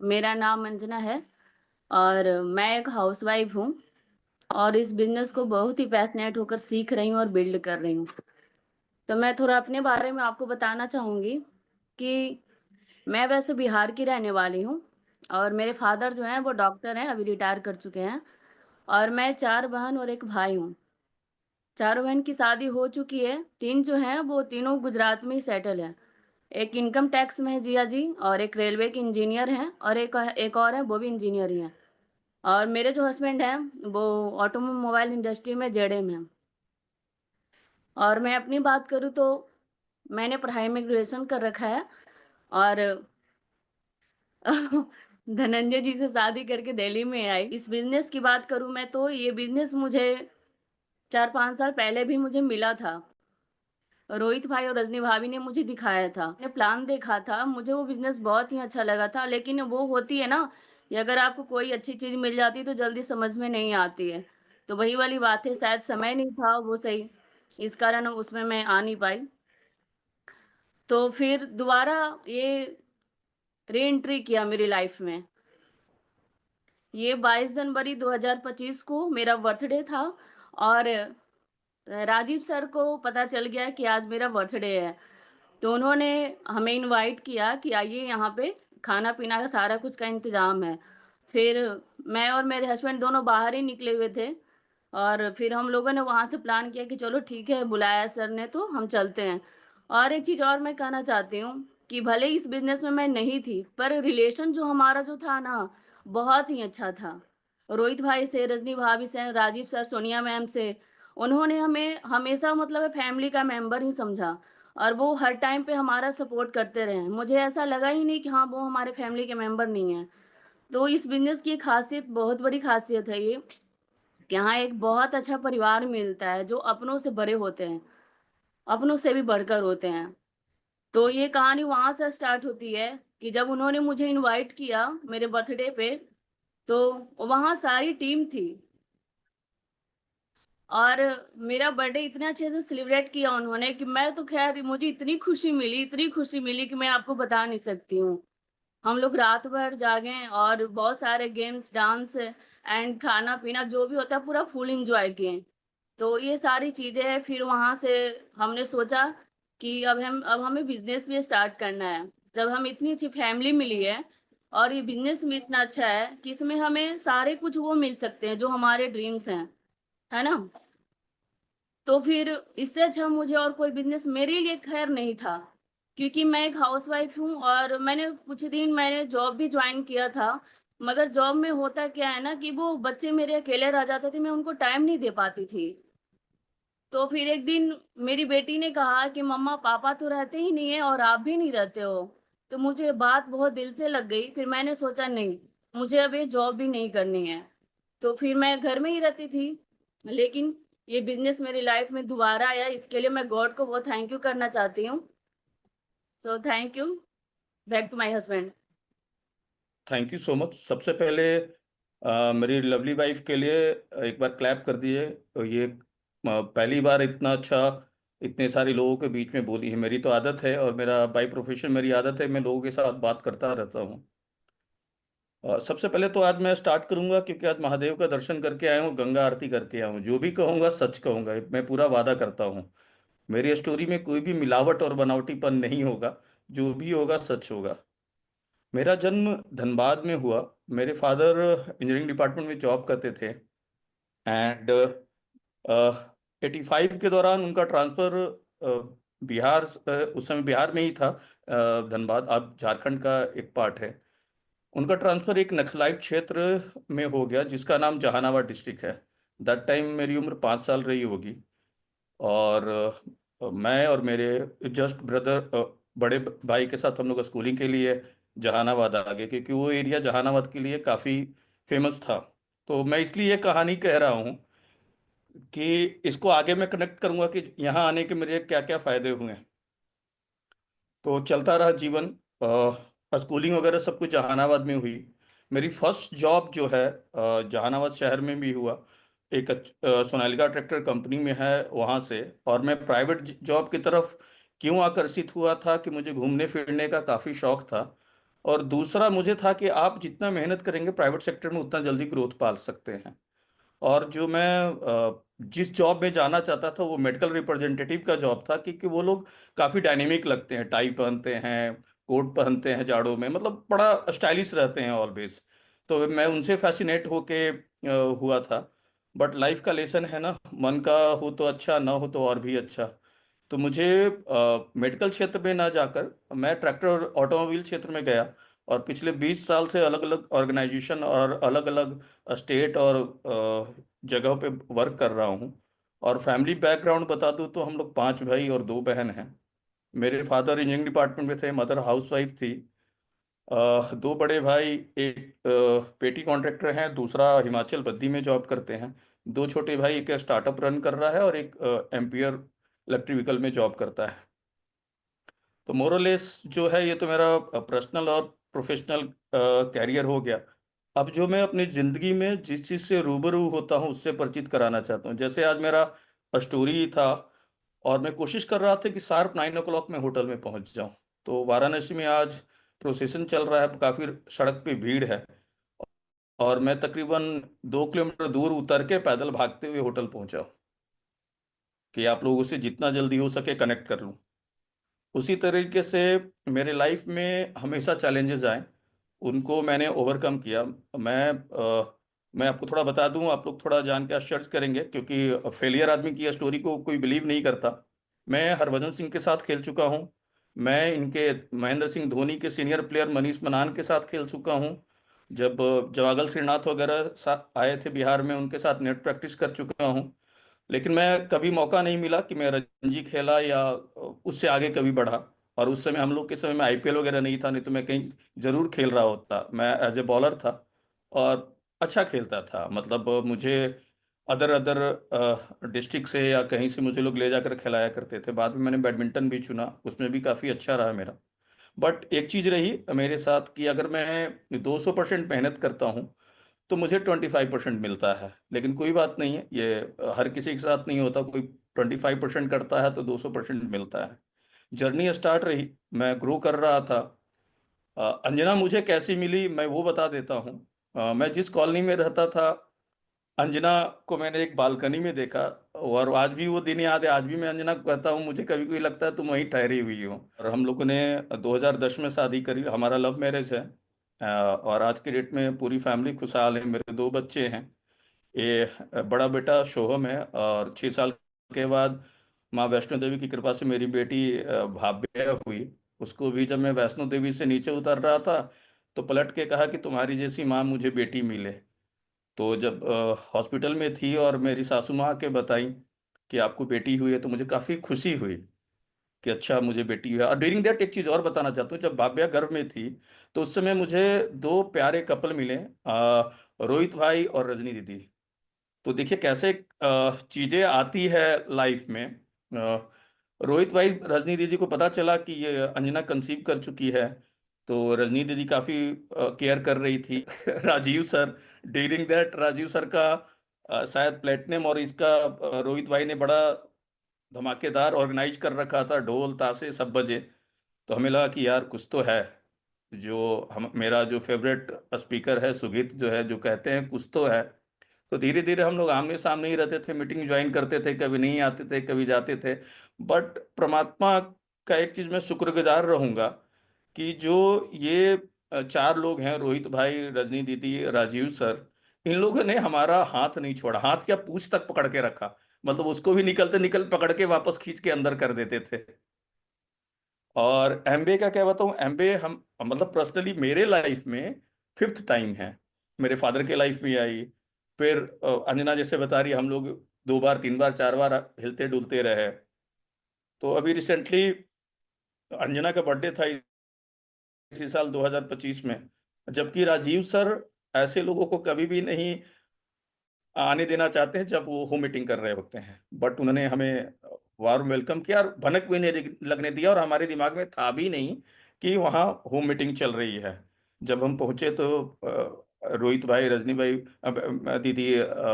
मेरा नाम अंजना है और मैं एक हाउसवाइफ हूँ और इस बिज़नेस को बहुत ही पैशनेट होकर सीख रही हूँ और बिल्ड कर रही हूँ। तो मैं थोड़ा अपने बारे में आपको बताना चाहूँगी कि मैं वैसे बिहार की रहने वाली हूँ और मेरे फादर जो हैं वो डॉक्टर हैं, अभी रिटायर कर चुके हैं और मैं 4 बहन और 1 भाई हूँ। चारों बहन की शादी हो चुकी है, 3 जो हैं वो तीनों गुजरात में ही सेटल हैं। एक इनकम टैक्स में है जीजा जी और एक रेलवे के इंजीनियर हैं और एक और है वो भी इंजीनियर ही हैं। और मेरे जो हस्बैंड हैं वो ऑटोमोबाइल इंडस्ट्री में जेडए में हैं। और मैं अपनी बात करूँ तो मैंने पढ़ाई में ग्रेजुएशन कर रखा है और धनंजय जी से शादी करके दिल्ली में आई। इस बिज़नेस की बात करूँ मैं तो ये बिज़नेस मुझे 4-5 साल पहले भी मुझे मिला था। रोहित भाई और रजनी भाभी ने मुझे दिखाया था। मैंने प्लान देखा था, मुझे वो बिज़नेस बहुत ही अच्छा लगा था, लेकिन वो होती है ना कि अगर आपको कोई अच्छी चीज़ मिल जाती है तो जल्दी समझ में नहीं आती है। तो वही वाली बात है, शायद समय नहीं था वो सही, इस कारण उसमें मैं आ नहीं पाई। तो फिर दोबारा ये री-एंट्री किया मेरी लाइफ़ में। ये 22 जनवरी 2025 को मेरा बर्थडे था और राजीव सर को पता चल गया कि आज मेरा बर्थडे है। तो उन्होंने हमें इनवाइट किया कि आइए यहाँ पे खाना-पीना का सारा कुछ का इंतज़ाम है। फिर मैं और मेरे हस्बैंड दोनों बाहर ही निकले हुए थे और फिर हम लोगों ने वहाँ से प्लान किया कि चलो ठीक है, बुलाया सर ने तो हम चलते हैं। और एक चीज़ और मैं कहना चाहती हूँ कि भले ही इस बिज़नेस में मैं नहीं थी, पर रिलेशन जो हमारा जो था ना, बहुत ही अच्छा था। रोहित भाई से, रजनी भाभी से, राजीव सर, सोनिया मैम से, उन्होंने हमें हमेशा मतलब फैमिली का मेंबर ही समझा। और वो हर टाइम पे हमारा सपोर्ट करते रहे हैं। मुझे ऐसा लगा ही नहीं कि हाँ, वो हमारे फैमिली के मेंबर नहीं हैं। तो इस बिज़नेस की ख़ासियत बहुत बड़ी ख़ासियत है ये कि यहाँ एक बहुत अच्छा परिवार मिलता है, जो अपनों से बड़े होते हैं, अपनों से भी बढ़कर होते हैं। तो ये कहानी वहाँ से स्टार्ट होती है कि जब उन्होंने मुझे इनवाइट किया मेरे बर्थडे पे, तो वहाँ सारी टीम थी। और मेरा बर्थडे इतने अच्छे से सेलिब्रेट किया उन्होंने कि मैं तो ख़ैर मुझे इतनी खुशी मिली कि मैं आपको बता नहीं सकती हूँ। हम लोग रात भर जागे और बहुत सारे गेम्स, डांस एंड खाना-पीना जो भी होता है पूरा फुल एन्जॉय किए। तो ये सारी चीज़ें हैं, फिर वहाँ से हमने सोचा कि अब हमें बिज़नेस भी स्टार्ट करना है। जब हम इतनी अच्छी फैमिली मिली है और ये बिज़नेस भी इतना अच्छा है कि इसमें हमें सारे कुछ वो मिल सकते हैं जो हमारे ड्रीम्स हैं, है ना? तो फिर इससे अच्छा मुझे और कोई बिज़नेस मेरे लिए ख़ैर नहीं था, क्योंकि मैं एक हाउसवाइफ़ हूँ और मैंने जॉब भी जॉइन किया था, मगर जॉब में होता क्या है ना कि वो बच्चे मेरे अकेले रह जाते थे, मैं उनको टाइम नहीं दे पाती थी। तो फिर एक दिन मेरी बेटी ने कहा कि मम्मा पापा तो रहते ही नहीं है और आप भी नहीं रहते हो। तो मुझे बात बहुत दिल से लग गई, फिर मैंने सोचा नहीं, मुझे अब ये जॉब भी नहीं करनी है। तो फिर मैं घर में ही रहती थी, लेकिन ये बिज़नेस मेरी लाइफ़ में दोबारा आया, इसके लिए मैं गॉड को बहुत थैंक यू करना चाहती हूँ। So thank you, back to my husband. Thank you so much. सबसे पहले मेरी लवली वाइफ के लिए एक बार क्लैप कर दिए। ये पहली बार इतना अच्छा इतने सारे लोगों के बीच में बोली है। मेरी तो आदत है और मेरा बाय प्रोफेशन मेरी आदत है, मैं लोगों के साथ बात करता रहता हूँ। सबसे पहले तो आज मैं स्टार्ट करूंगा क्योंकि आज महादेव का दर्शन करके आया हूँ, गंगा आरती करके आया हूँ। जो भी कहूँगा सच कहूँगा, मैं पूरा वादा करता हूँ। मेरी स्टोरी में कोई भी मिलावट और बनावटीपन नहीं होगा। जो भी होगा सच होगा। मेरा जन्म धनबाद में हुआ। मेरे फादर इंजीनियरिंग डिपार्टमेंट में जॉब करते थे एंड 85 के दौरान उनका ट्रांसफ़र बिहार उस समय बिहार में ही था। धनबाद अब झारखंड का एक पार्ट है। उनका ट्रांसफ़र एक नक्सलाइट क्षेत्र में हो गया जिसका नाम जहानाबाद डिस्ट्रिक्ट है। दैट टाइम मेरी उम्र 5 साल रही होगी। और मैं और मेरे जस्ट ब्रदर बड़े भाई के साथ हम लोग स्कूलिंग के लिए जहानाबाद आ गए क्योंकि वो एरिया जहानाबाद के लिए काफ़ी फेमस था। तो मैं इसलिए ये कहानी कह रहा हूँ कि इसको आगे मैं कनेक्ट करूँगा कि यहाँ आने के मेरे क्या क्या फ़ायदे हुए। तो चलता रहा जीवन। स्कूलिंग वगैरह सब कुछ जहानाबाद में हुई। मेरी फर्स्ट जॉब जो है जहानाबाद शहर में भी हुआ। एक सोनालिका ट्रैक्टर कंपनी में है वहाँ से। और मैं प्राइवेट जॉब की तरफ क्यों आकर्षित हुआ था कि मुझे घूमने फिरने का काफ़ी शौक था। और दूसरा मुझे था कि आप जितना मेहनत करेंगे प्राइवेट सेक्टर में उतना जल्दी ग्रोथ पा सकते हैं। और जो मैं जिस जॉब में जाना चाहता था वो मेडिकल रिप्रेजेंटेटिव का जॉब था, क्योंकि वो लोग काफ़ी डायनेमिक लगते हैं, टाई पहनते हैं, कोट पहनते हैं जाड़ों में, मतलब बड़ा स्टाइलिश रहते हैं ऑलवेज। तो मैं उनसे फैसिनेट होके हुआ था। बट लाइफ का लेसन है ना, मन का हो तो अच्छा, ना हो तो और भी अच्छा। तो मुझे मेडिकल क्षेत्र में ना जाकर मैं ट्रैक्टर और ऑटोमोबाइल क्षेत्र में गया, और पिछले 20 साल से अलग अलग ऑर्गेनाइजेशन और अलग अलग स्टेट और जगहों पे वर्क कर रहा हूँ। और फैमिली बैकग्राउंड बता दूँ तो हम लोग 5 भाई और 2 बहन हैं। मेरे फादर इंजीनियरिंग डिपार्टमेंट में थे, मदर हाउसवाइफ थी। 2 बड़े भाई, एक पेटी कॉन्ट्रैक्टर हैं, दूसरा हिमाचल बद्दी में जॉब करते हैं। 2 छोटे भाई, एक स्टार्टअप रन कर रहा है और एक एम्पियर इलेक्ट्रिक व्हीकल में जॉब करता है। तो मोरलेस जो है ये तो मेरा पर्सनल और प्रोफेशनल कैरियर हो गया। अब जो मैं अपनी ज़िंदगी में जिस चीज़ से रूबरू होता हूँ उससे परिचित कराना चाहता हूँ। जैसे आज मेरा स्टोरी था, और मैं कोशिश कर रहा था कि शार्प 9 o'clock में होटल में पहुँच जाऊँ। तो वाराणसी में आज प्रोसेशन चल रहा है, काफ़ी सड़क पे भीड़ है, और मैं तकरीबन 2 किलोमीटर दूर उतर के पैदल भागते हुए होटल पहुँचा कि आप लोगों से जितना जल्दी हो सके कनेक्ट कर लूँ। उसी तरीके से मेरे लाइफ में हमेशा चैलेंजेस आए, उनको मैंने ओवरकम किया। मैं आपको थोड़ा बता दूं, आप लोग थोड़ा जान के आश्चर्य करेंगे, क्योंकि फेलियर आदमी की स्टोरी को कोई बिलीव नहीं करता। मैं हरभजन सिंह के साथ खेल चुका हूं। मैं इनके महेंद्र सिंह धोनी के सीनियर प्लेयर मनीष मनान के साथ खेल चुका हूं। जब जवागल श्रीनाथ वगैरह आए थे बिहार में, उनके साथ नेट प्रैक्टिस कर चुका हूं। लेकिन मैं कभी मौका नहीं मिला कि मैं रणजी खेला या उससे आगे कभी बढ़ा। और उस समय हम लोग के समय में आईपीएल वगैरह नहीं था, नहीं तो मैं कहीं जरूर खेल रहा होता। मैं एज ए बॉलर था और अच्छा खेलता था, मतलब मुझे अदर अदर डिस्ट्रिक्ट से या कहीं से मुझे लोग ले जाकर खिलाया करते थे। बाद में मैंने बैडमिंटन भी चुना, उसमें भी काफ़ी अच्छा रहा मेरा। बट एक चीज़ रही मेरे साथ कि अगर मैं 200% मेहनत करता हूँ तो मुझे 25% मिलता है। लेकिन कोई बात नहीं है, ये हर किसी के साथ नहीं होता। कोई 25% करता है तो 200% मिलता है। जर्नी स्टार्ट रही, मैं ग्रो कर रहा था। अंजना मुझे कैसी मिली मैं वो बता देता हूँ। मैं जिस कॉलोनी में रहता था, अंजना को मैंने एक बालकनी में देखा, और आज भी वो दिन याद है। आज भी मैं अंजना को कहता हूँ, मुझे कभी कभी लगता है तुम वहीं ठहरी हुई हो। और हम लोगों ने 2010 में शादी करी, हमारा लव मैरिज है। और आज के डेट में पूरी फैमिली खुशहाल है, मेरे 2 बच्चे हैं। ये बड़ा बेटा सोहम है, और 6 साल के बाद माँ वैष्णो देवी की कृपा से मेरी बेटी भाव्या हुई। उसको भी जब मैं वैष्णो देवी से नीचे उतर रहा था तो पलट के कहा कि तुम्हारी जैसी माँ मुझे बेटी मिले। तो जब हॉस्पिटल में थी और मेरी सासू माँ के बताई कि आपको बेटी हुई है, तो मुझे काफ़ी खुशी हुई कि अच्छा मुझे बेटी हुई है। और ड्यूरिंग दैट एक चीज़ और बताना चाहता हूँ, जब भाव्या गर्भ में थी तो उस समय मुझे 2 प्यारे कपल मिले, रोहित भाई और रजनी दीदी। तो देखिए कैसे चीजें आती है लाइफ में। रोहित भाई, रजनी दीदी को पता चला कि ये अंजना कंसीव कर चुकी है, तो रजनी दीदी काफी केयर कर रही थी। Rajiv sir, during that Rajiv sir का शायद प्लेटिनम, और इसका रोहित भाई ने बड़ा धमाकेदार ऑर्गेनाइज कर रखा था, ढोल ताशे सब बजे। तो हमें लगा कि यार कुछ तो है। जो हम, मेरा जो फेवरेट स्पीकर है सुगीत जो है, जो कहते हैं कुछ तो है। तो धीरे धीरे हम लोग आमने सामने ही रहते थे, मीटिंग ज्वाइन करते थे, कभी नहीं आते थे, कभी जाते थे। बट परमात्मा का एक चीज मैं शुक्रगुजार रहूंगा कि जो ये 4 लोग हैं, रोहित भाई, रजनी दीदी, राजीव सर, इन लोगों ने हमारा हाथ नहीं छोड़ा, हाथ क्या पूंछ तक पकड़ के रखा। मतलब उसको भी निकलते निकल पकड़ के वापस खींच के अंदर कर देते थे। और एमबीए का क्या बताऊं, एमबीए हम मतलब पर्सनली मेरे लाइफ में फिफ्थ टाइम है। मेरे फादर के लाइफ में आई, फिर अंजना जैसे बता रही, हम लोग 2 बार 3 बार 4 बार हिलते डुलते रहे। तो अभी रिसेंटली अंजना का बर्थडे था इसी साल 2025 में। जबकि राजीव सर ऐसे लोगों को कभी भी नहीं आने देना चाहते हैं जब वो होम मीटिंग कर रहे होते हैं, बट उन्होंने हमें वार्म वेलकम किया, और भनक भी नहीं लगने दिया। और हमारे दिमाग में था भी नहीं कि वहाँ होम मीटिंग चल रही है। जब हम पहुंचे तो रोहित भाई, रजनी भाई, दीदी,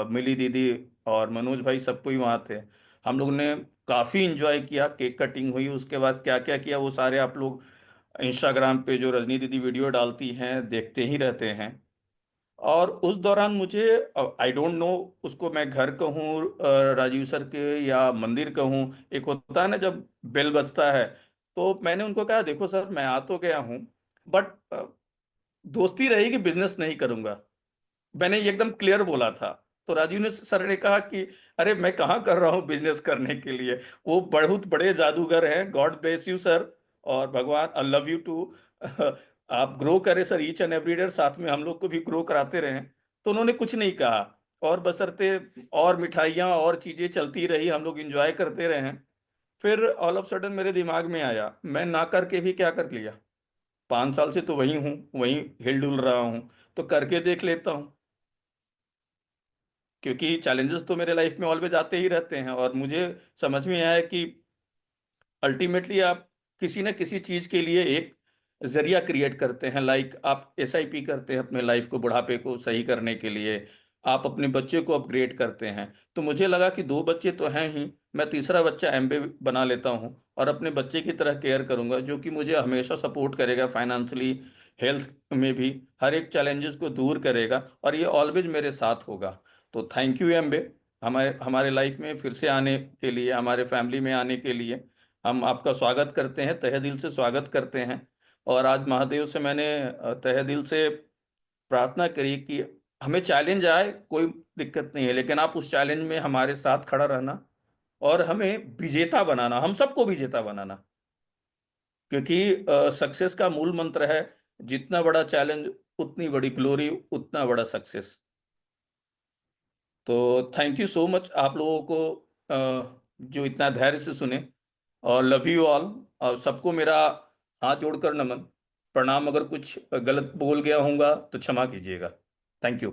मिली दीदी और मनोज भाई सब कोई वहाँ थे। हम लोग ने काफ़ी इंजॉय किया, केक कटिंग हुई, उसके बाद क्या क्या किया वो सारे आप लोग इंस्टाग्राम पे जो रजनी दीदी वीडियो डालती हैं देखते ही रहते हैं। और उस दौरान मुझे, आई डोंट नो उसको मैं घर कहूँ राजीव सर के, या मंदिर कहूँ। एक होता है ना जब बेल बजता है, तो मैंने उनको कहा देखो सर मैं आ तो गया हूँ, बट दोस्ती रहेगी, बिजनेस नहीं करूंगा। मैंने ये एकदम क्लियर बोला था। तो राजीव ने सर ने कहा कि अरे मैं कहाँ कर रहा हूँ बिजनेस करने के लिए, वो बहुत बड़े जादूगर हैं, गॉड ब्लेस यू सर, और भगवान आई लव यू टू। आप ग्रो करें sir each and every day, साथ में हम लोग को भी ग्रो कराते रहें। तो उन्होंने कुछ नहीं कहा, और बशर्ते और मिठाइयाँ और चीजें चलती रही, हम लोग एंजॉय करते रहे। फिर ऑल ऑफ सडन मेरे दिमाग में आया, मैं ना करके भी क्या कर लिया, 5 साल से तो वही हूँ, वही हिल डुल रहा हूँ, तो करके देख लेता हूँ। क्योंकि चैलेंजेस तो मेरे लाइफ में ऑलवेज आते ही रहते हैं, और मुझे समझ में आया कि अल्टीमेटली आप किसी न किसी चीज के लिए एक जरिया क्रिएट करते हैं। लाइक आप एसआईपी करते हैं अपने लाइफ को, बुढ़ापे को सही करने के लिए। आप अपने बच्चे को अपग्रेड करते हैं। तो मुझे लगा कि 2 बच्चे तो हैं ही, मैं तीसरा बच्चा एमबे बना लेता हूं, और अपने बच्चे की तरह केयर करूंगा, जो कि मुझे हमेशा सपोर्ट करेगा फाइनेंशियली, हेल्थ में भी, हर एक चैलेंजेस को दूर करेगा, और ये ऑलवेज मेरे साथ होगा। तो थैंक यू एमबे, हमारे हमारे लाइफ में फिर से आने के लिए, हमारे फैमिली में आने के लिए। हम आपका स्वागत करते हैं, तहे दिल से स्वागत करते हैं। और आज महादेव से मैंने तहे दिल से प्रार्थना करी कि हमें चैलेंज आए, कोई दिक्कत नहीं है, लेकिन आप उस चैलेंज में हमारे साथ खड़ा रहना, और हमें विजेता बनाना, हम सबको विजेता बनाना। क्योंकि सक्सेस का मूल मंत्र है, जितना बड़ा चैलेंज उतनी बड़ी ग्लोरी, उतना बड़ा सक्सेस। तो थैंक यू सो मच आप लोगों को, जो इतना धैर्य से सुने, और लव यू ऑल। और सबको मेरा हाथ जोड़कर नमन, प्रणाम। अगर कुछ गलत बोल गया होऊंगा तो क्षमा कीजिएगा। Thank you.